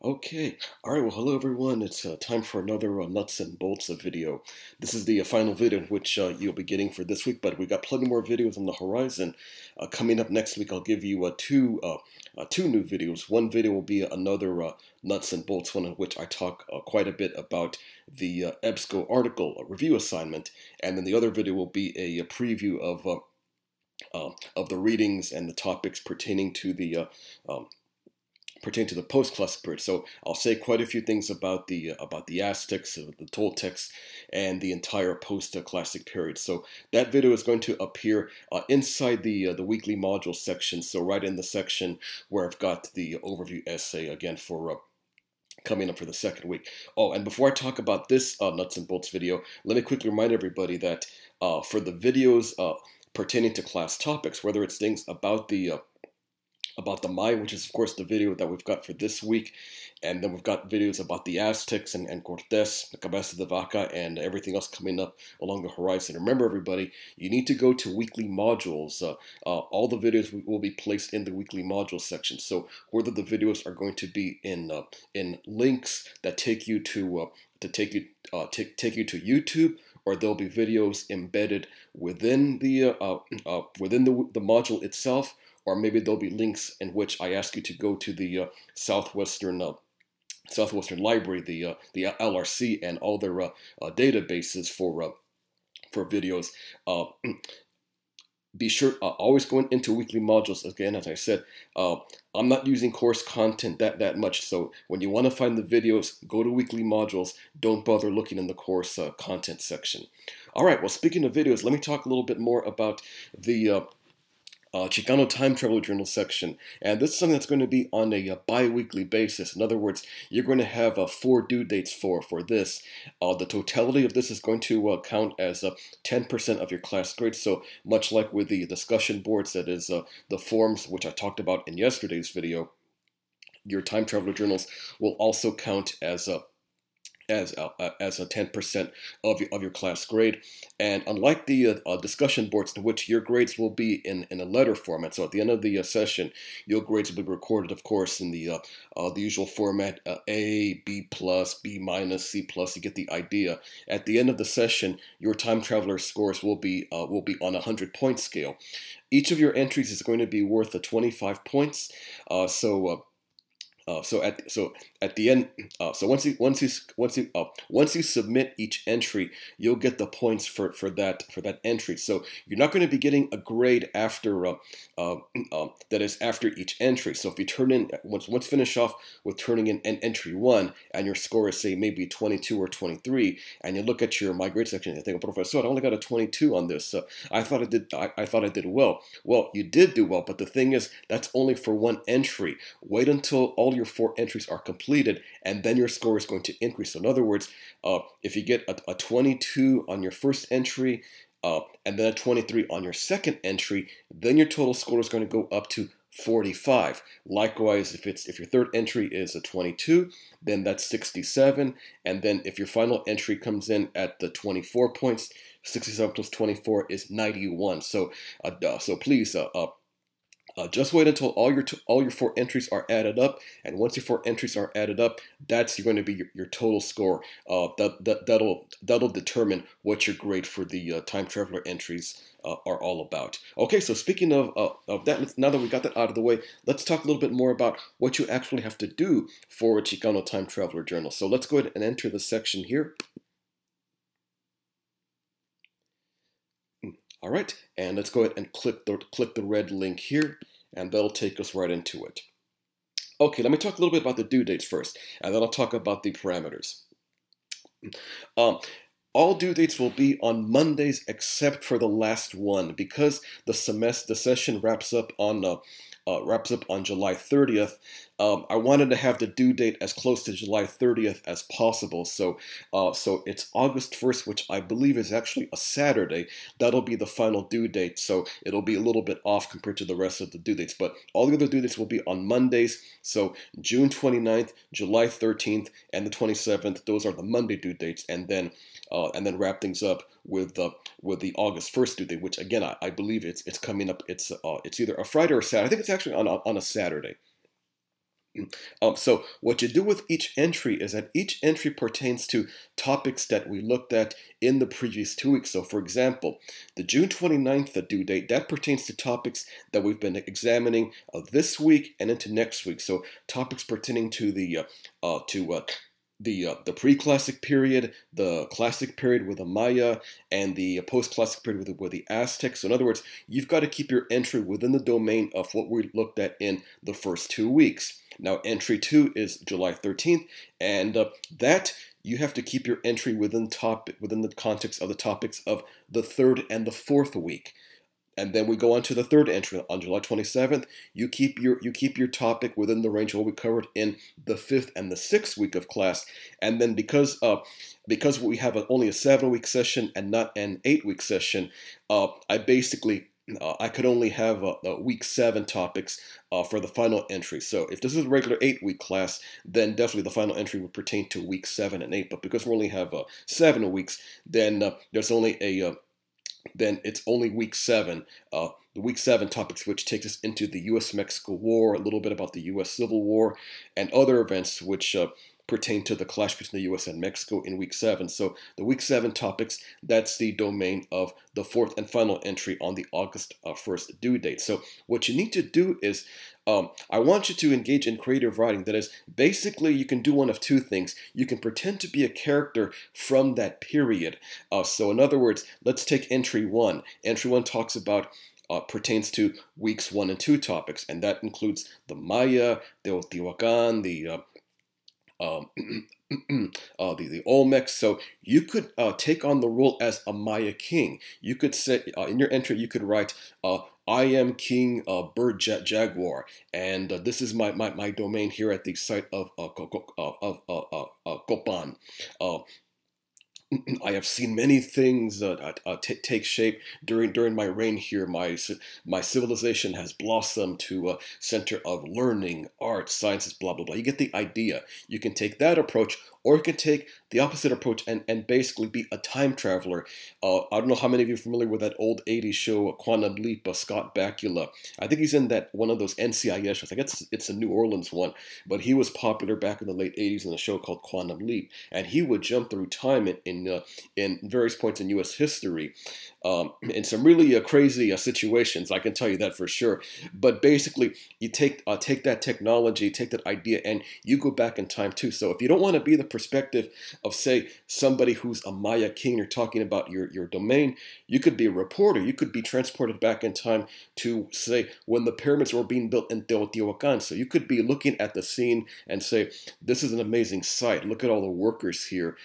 Okay, all right. Well, hello everyone. It's time for another nuts and bolts of video. This is the final video in which you'll be getting for this week, but we've got plenty more videos on the horizon. Coming up next week, I'll give you two new videos. One video will be another nuts and bolts one in which I talk quite a bit about the EBSCO article review assignment, and then the other video will be a preview of the readings and the topics um, pertain to the post-classic period. So I'll say quite a few things about the Aztecs, the Toltecs, and the entire post-classic period. So that video is going to appear inside the weekly module section. So right in the section where I've got the overview essay again for coming up for the second week. Oh, and before I talk about this nuts and bolts video, let me quickly remind everybody that for the videos pertaining to class topics, whether it's things about the Maya, which is of course the video that we've got for this week, and then we've got videos about the Aztecs and Cortes, the Cabeza de Vaca, and everything else coming up along the horizon. Remember, everybody, you need to go to weekly modules. All the videos will be placed in the weekly module section. So whether the videos are going to be in links that take you to take you to YouTube, or there'll be videos embedded within the module itself, or maybe there'll be links in which I ask you to go to the Southwestern Library, the LRC, and all their databases for videos. Be sure always going into weekly modules. Again, as I said, I'm not using course content that much. So when you want to find the videos, go to weekly modules. Don't bother looking in the course content section. All right. Well, speaking of videos, let me talk a little bit more about the Chicano Time Traveler Journals section, and this is something that's going to be on a bi-weekly basis. In other words, you're going to have 4 due dates for this. The totality of this is going to count as 10% of your class grade. So much like with the discussion boards, that is the forms which I talked about in yesterday's video, your Time Traveler Journals will also count as a 10% of your class grade. And unlike the discussion boards, in which your grades will be in a letter format, so at the end of the session, your grades will be recorded, of course, in the usual format: A, B plus, B minus, C plus. You get the idea. At the end of the session, your time traveler scores will be on a 100-point scale. Each of your entries is going to be worth 25 points. So at the end, so once you submit each entry, you'll get the points for that entry. So you're not going to be getting a grade after that is after each entry. So if you turn in once finish off with turning in an entry 1, and your score is, say, maybe 22 or 23, and you look at your my grade section and you think, "Oh, Professor, I only got a 22 on this. I thought I did well." Well, you did do well, but the thing is, that's only for one entry. Wait until all your 4 entries are completed, and then your score is going to increase. So in other words, if you get a 22 on your first entry, and then a 23 on your second entry, then your total score is going to go up to 45. Likewise, if your third entry is a 22, then that's 67, and then if your final entry comes in at the 24 points, 67 plus 24 is 91. So please. Just wait until all your 4 entries are added up, and once your 4 entries are added up, that's going to be your total score. That'll determine what your grade for the time traveler entries are all about. Okay, so speaking of that, now that we got that out of the way, let's talk a little bit more about what you actually have to do for a Chicano Time Traveler Journal. So let's go ahead and enter the section here. All right, and let's go ahead and click the red link here, and that'll take us right into it. Okay, let me talk a little bit about the due dates first, and then I'll talk about the parameters. All due dates will be on Mondays except for the last one, because the session wraps up on July 30th. I wanted to have the due date as close to July 30th as possible. So it's August 1st, which I believe is actually a Saturday. That'll be the final due date. So it'll be a little bit off compared to the rest of the due dates. But all the other due dates will be on Mondays. So June 29th, July 13th, and the 27th. Those are the Monday due dates. And then wrap things up with the August 1st due date, which again I believe it's coming up. It's either a Friday or a Saturday. I think it's actually on a Saturday. So what you do with each entry is that each entry pertains to topics that we looked at in the previous 2 weeks. So for example, the June 29th due date, that pertains to topics that we've been examining this week and into next week. So topics pertaining to the pre-classic period, the classic period with the Maya, and the post-classic period with the Aztecs. So in other words, you've got to keep your entry within the domain of what we looked at in the first 2 weeks. Now, entry 2 is July 13th, and that you have to keep your entry within the context of the topics of the 3rd and the 4th week. And then we go on to the 3rd entry on July 27th. You keep your topic within the range of what we covered in the 5th and the 6th week of class. And then because we have only a 7-week session and not an 8-week session, I could only have week 7 topics for the final entry. So if this is a regular 8-week class, then definitely the final entry would pertain to week 7 and 8. But because we only have 7 weeks, then then it's only week 7, the week 7 topics, which takes us into the U.S.-Mexico War, a little bit about the U.S. Civil War, and other events which pertain to the clash between the U.S. and Mexico in week 7. So the week 7 topics, that's the domain of the 4th and final entry on the August 1st due date. So what you need to do is, I want you to engage in creative writing. That is, basically you can do one of 2 things. You can pretend to be a character from that period. So in other words, let's take entry 1. Entry 1 talks about pertains to weeks 1 and 2 topics, and that includes the Maya, the Teotihuacan, the Olmecs. So you could take on the role as a Maya king. You could say in your entry, you could write, I am King Bird Jaguar, and this is my domain here at the site of Copan. I have seen many things take shape during my reign here. My civilization has blossomed to a center of learning, arts, sciences, blah, blah, blah. You get the idea. You can take that approach, or you can take the opposite approach and basically be a time traveler. I don't know how many of you are familiar with that old 80s show, Quantum Leap, Scott Bakula. I think he's in that one of those NCIS shows. I guess it's a New Orleans one, but he was popular back in the late 80s in a show called Quantum Leap, and he would jump through time in various points in U.S. history, in some really crazy situations. I can tell you that for sure. But basically, you take that technology, take that idea, and you go back in time too. So if you don't want to be the perspective of, say, somebody who's a Maya king, you're talking about your domain, you could be a reporter. You could be transported back in time to, say, when the pyramids were being built in Teotihuacan. So you could be looking at the scene and say, this is an amazing sight. Look at all the workers here.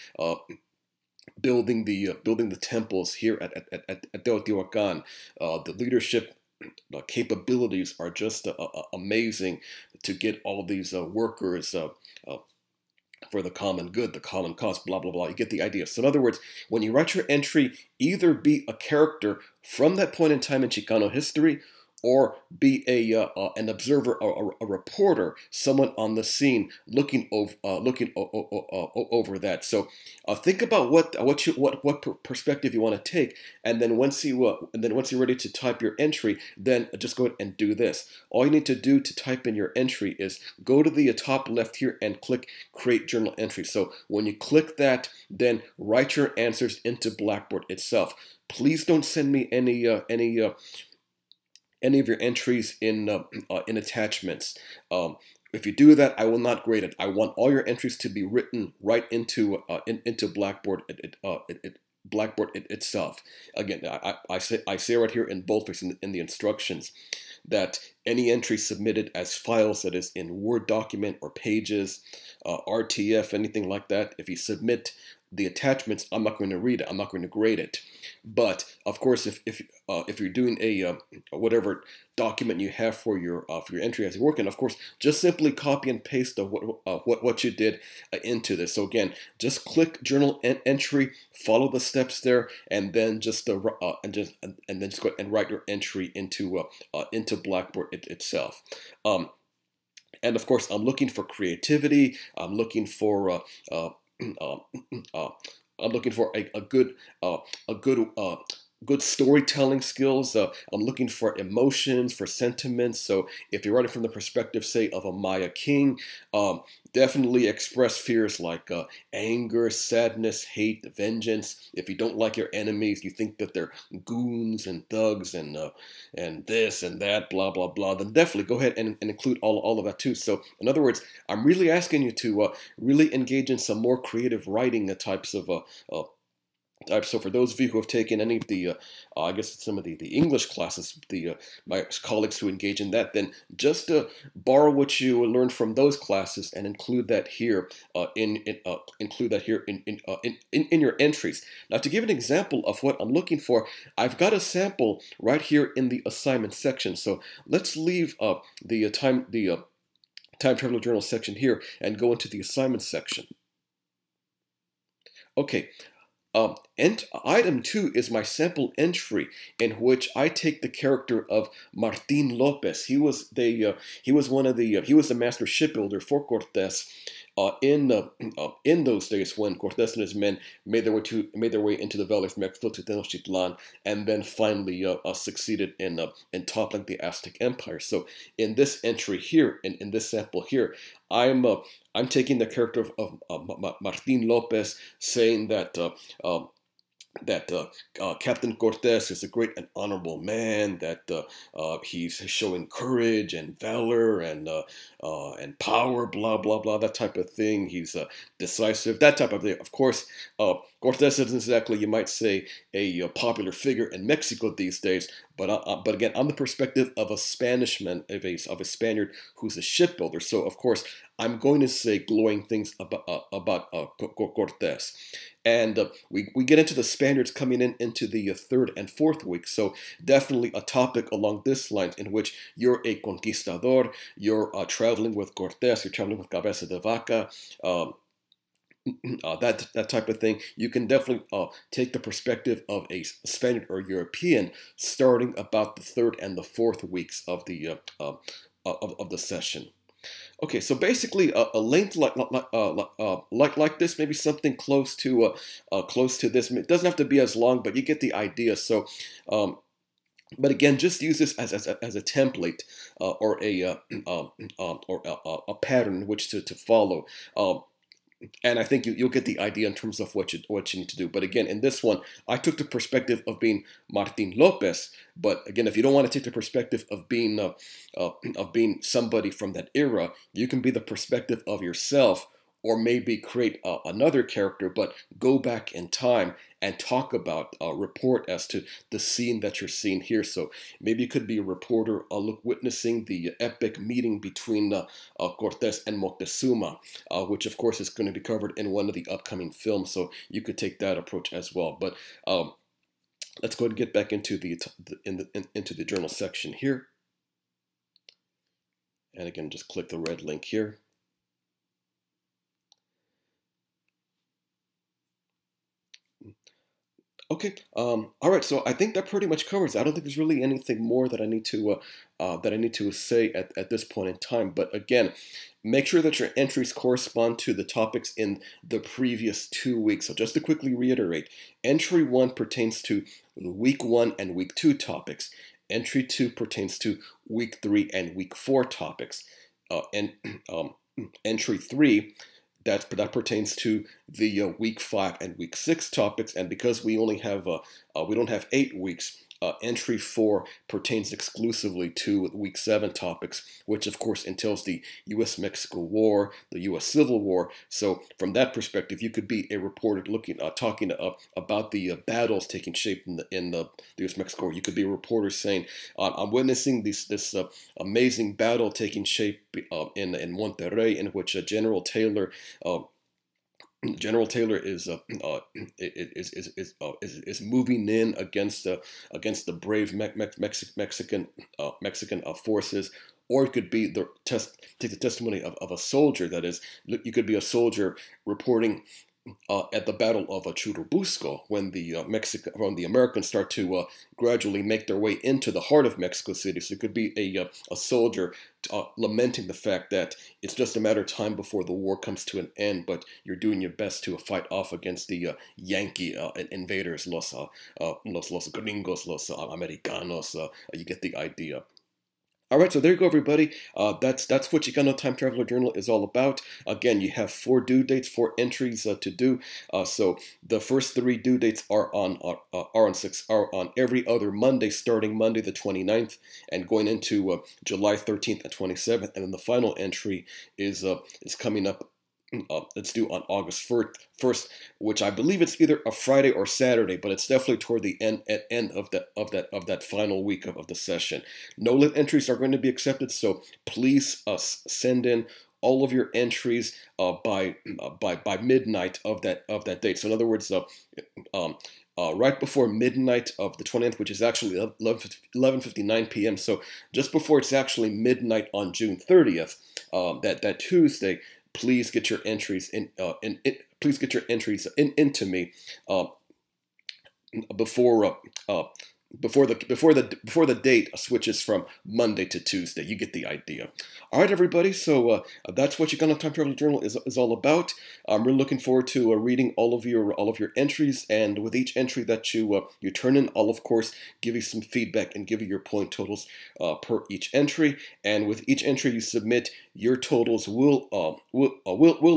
Building the temples here at Teotihuacan. The leadership capabilities are just amazing to get all these workers for the common good, the common cause, blah, blah, blah. You get the idea. So in other words, when you write your entry, either be a character from that point in time in Chicano history, or be an observer, a reporter, someone on the scene looking over that. So think about what perspective you want to take, and then once you're ready to type your entry, then just go ahead and do this. All you need to do to type in your entry is go to the top left here and click Create Journal Entry. So when you click that, then write your answers into Blackboard itself. Please don't send me any of your entries in attachments. If you do that, I will not grade it. I want all your entries to be written right into Blackboard. Blackboard itself. Again, I say right here in boldface in the instructions that any entry submitted as files, that is in Word document or Pages, RTF, anything like that, if you submit the attachments, I'm not going to read it. I'm not going to grade it. But of course, if you're doing a whatever document you have for your entry as you're working, of course, just simply copy and paste what you did into this. So again, just click Journal Entry, follow the steps there, and then just go and write your entry into Blackboard itself. And of course, I'm looking for creativity. I'm looking for a good good storytelling skills. I'm looking for emotions, for sentiments. So if you're writing from the perspective, say, of a Maya king, definitely express fears like anger, sadness, hate, vengeance. If you don't like your enemies, you think that they're goons and thugs and this and that, blah, blah, blah, then definitely go ahead and include all of that too. So in other words, I'm really asking you to really engage in some more creative writing types of so for those of you who have taken any of the, I guess some of the English classes, my colleagues who engage in that, then just borrow what you learned from those classes and include that here in your entries. Now, to give an example of what I'm looking for, I've got a sample right here in the assignment section. So let's leave the Time Traveler Journal section here and go into the assignment section. Okay. And item 2 is my sample entry in which I take the character of Martin Lopez. He was the master shipbuilder for Cortés in those days when Cortés and his men made their way into the Valley of Mexico to Tenochtitlan, and then finally succeeded in toppling the Aztec Empire. So in this entry here, in this sample here, I'm taking the character of Martin Lopez, saying that Captain Cortés is a great and honorable man, that he's showing courage and valor and power, blah, blah, blah, that type of thing. He's decisive, that type of thing. Of course, Cortés isn't exactly, you might say, a popular figure in Mexico these days, but again, on the perspective of a Spanishman, of a Spaniard who's a shipbuilder. So, of course, I'm going to say glowing things about Cortés. And we get into the Spaniards coming into the 3rd and 4th week. So definitely a topic along this line in which you're a conquistador, you're traveling with Cortés, you're traveling with Cabeza de Vaca, that type of thing. You can definitely take the perspective of a Spaniard or European starting about the 3rd and the 4th weeks of the session. Okay, so basically a length like this, maybe something close to this. It doesn't have to be as long, but you get the idea. So, but again, just use this as a template or a pattern in which to follow. And I think you'll get the idea in terms of what you need to do. But again, in this one, I took the perspective of being Martin Lopez. But again, if you don't want to take the perspective of being somebody from that era, you can be the perspective of yourself, or maybe create another character, but go back in time and talk about, report as to the scene that you're seeing here. So maybe you could be a reporter witnessing the epic meeting between Cortés and Moctezuma, which of course is going to be covered in one of the upcoming films. So you could take that approach as well. But let's go ahead and get back into into the journal section here. And again, just click the red link here. Okay. All right. So I think that pretty much covers it. I don't think there's really anything more that I need to say at this point in time. But again, make sure that your entries correspond to the topics in the previous 2 weeks. So just to quickly reiterate, entry 1 pertains to week 1 and week 2 topics. Entry 2 pertains to week 3 and week 4 topics. And entry 3. That pertains to the week 5 and week 6 topics, and because we only have we don't have 8 weeks, entry 4 pertains exclusively to week 7 topics, which of course entails the U.S.-Mexico War, the U.S. Civil War. So from that perspective, you could be a reporter talking about the battles taking shape in the U.S.-Mexico War. You could be a reporter saying, "I'm witnessing this amazing battle taking shape in Monterrey, in which General Taylor." Is moving in against the brave Mexican forces. Or it could be take the testimony of a soldier. That is, you could be a soldier reporting at the Battle of Churubusco, when when the Americans start to gradually make their way into the heart of Mexico City. So it could be a soldier lamenting the fact that it's just a matter of time before the war comes to an end, but you're doing your best to fight off against the Yankee invaders, los gringos, los americanos. You get the idea. All right, so there you go, everybody. That's what Chicano Time Traveler Journal is all about. Again, you have 4 due dates, 4 entries to do. So the first 3 due dates are on every other Monday, starting Monday the 29th and going into July 13th and 27th, and then the final entry is coming up. It's due on August 1st, which I believe it's either a Friday or Saturday, but it's definitely toward the end of that final week of the session. No lit entries are going to be accepted, so please send in all of your entries by midnight of that date. So in other words, right before midnight of the 20th, which is actually 11:59 p.m. So just before it's actually midnight on June 30th, that Tuesday. Please get your entries please get your entries into me before the date switches from Monday to Tuesday. You get the idea. All right, everybody. So that's what Chicano Time Traveler Journal is all about. I'm really looking forward to reading all of your entries, and with each entry that you turn in, I'll of course give you some feedback and give you your point totals per each entry. And with each entry you submit, your totals will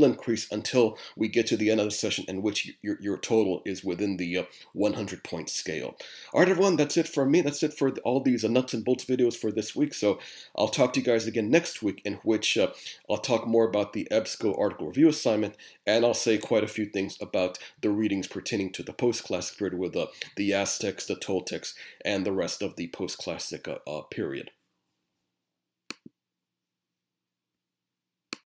increase until we get to the end of the session, in which your total is within the 100-point scale. All right, everyone. That's it for me. That's it for all these nuts and bolts videos for this week. So I'll talk to you guys again next week, in which I'll talk more about the EBSCO article review assignment, and I'll say quite a few things about the readings pertaining to the post-classic period with the Aztecs, the Toltecs, and the rest of the post-classic period.